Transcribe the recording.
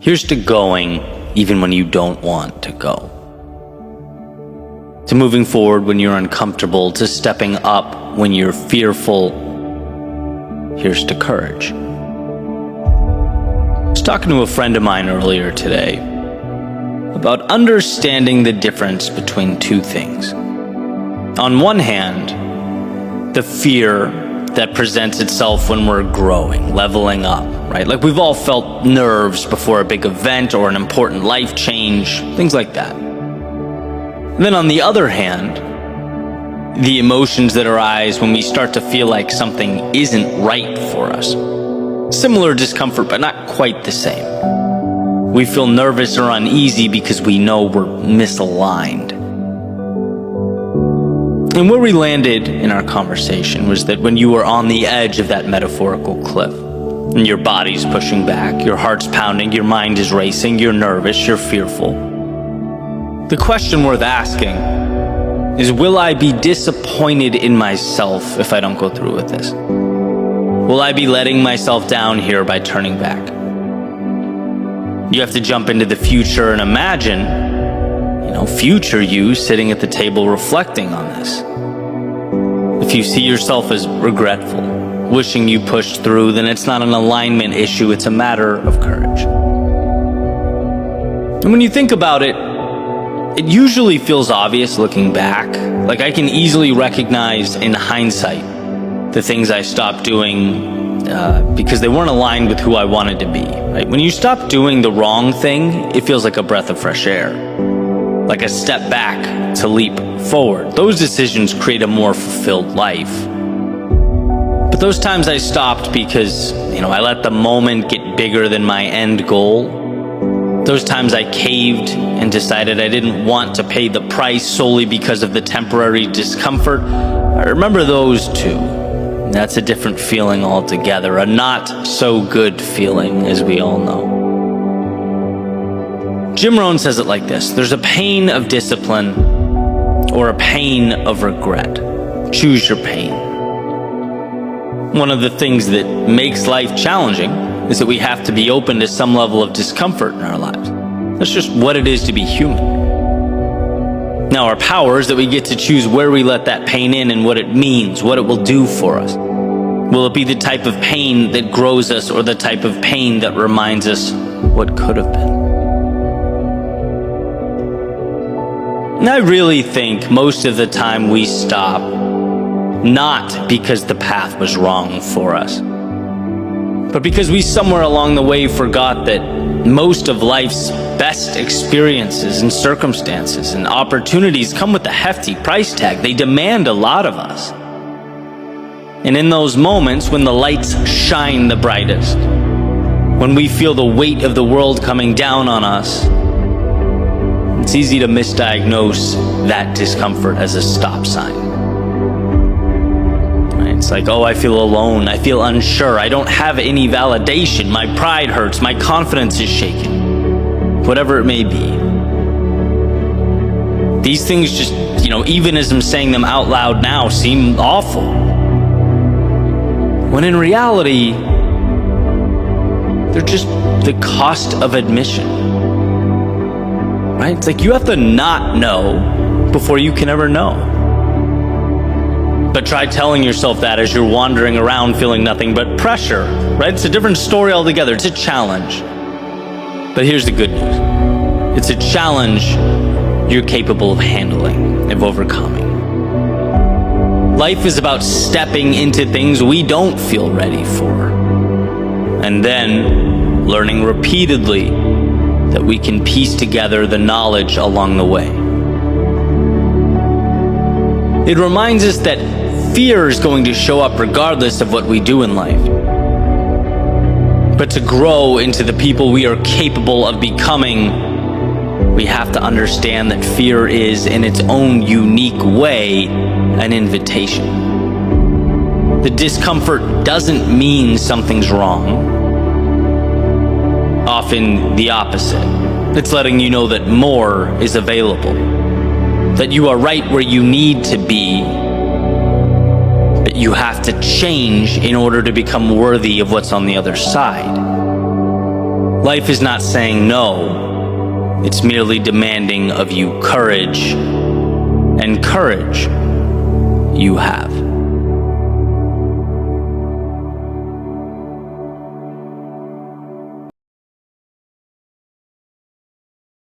Here's to going even when you don't want to go. To moving forward when you're uncomfortable, to stepping up when you're fearful. Here's to courage. I was talking to a friend of mine earlier today about understanding the difference between two things. On one hand, the fear that presents itself when we're growing, leveling up, right? Like we've all felt nerves before a big event or an important life change, things like that. And then on the other hand, the emotions that arise when we start to feel like something isn't right for us. Similar discomfort, but not quite the same. We feel nervous or uneasy because we know we're misaligned. And where we landed in our conversation was that when you were on the edge of that metaphorical cliff, and your body's pushing back, your heart's pounding, your mind is racing, you're nervous, you're fearful, the question worth asking is, will I be disappointed in myself if I don't go through with this? Will I be letting myself down here by turning back? You have to jump into the future and imagine, future you sitting at the table reflecting on this. If you see yourself as regretful, wishing you pushed through, then it's not an alignment issue, it's a matter of courage. And when you think about it, it usually feels obvious looking back. Like I can easily recognize in hindsight the things I stopped doing because they weren't aligned with who I wanted to be. Right? When you stop doing the wrong thing, it feels like a breath of fresh air. Like a step back to leap forward. Those decisions create a more fulfilled life. But those times I stopped because, I let the moment get bigger than my end goal. Those times I caved and decided I didn't want to pay the price solely because of the temporary discomfort. I remember those too. That's a different feeling altogether. A not so good feeling, as we all know. Jim Rohn says it like this: there's a pain of discipline or a pain of regret. Choose your pain. One of the things that makes life challenging is that we have to be open to some level of discomfort in our lives. That's just what it is to be human. Now, our power is that we get to choose where we let that pain in and what it means, what it will do for us. Will it be the type of pain that grows us or the type of pain that reminds us what could have been? And I really think most of the time we stop, not because the path was wrong for us, but because we somewhere along the way forgot that most of life's best experiences and circumstances and opportunities come with a hefty price tag. They demand a lot of us. And in those moments when the lights shine the brightest, when we feel the weight of the world coming down on us, it's easy to misdiagnose that discomfort as a stop sign. Right? It's like, I feel alone, I feel unsure, I don't have any validation, my pride hurts, my confidence is shaken. Whatever it may be. These things just, even as I'm saying them out loud now, seem awful. When in reality, they're just the cost of admission. Right? It's like you have to not know before you can ever know. But try telling yourself that as you're wandering around feeling nothing but pressure, right? It's a different story altogether. It's a challenge. But here's the good news. It's a challenge you're capable of handling, of overcoming. Life is about stepping into things we don't feel ready for. And then learning repeatedly that we can piece together the knowledge along the way. It reminds us that fear is going to show up regardless of what we do in life. But to grow into the people we are capable of becoming, we have to understand that fear is, in its own unique way, an invitation. The discomfort doesn't mean something's wrong. Often the opposite. It's letting you know that more is available, that you are right where you need to be, but you have to change in order to become worthy of what's on the other side. Life is not saying no, it's merely demanding of you courage, and courage you have.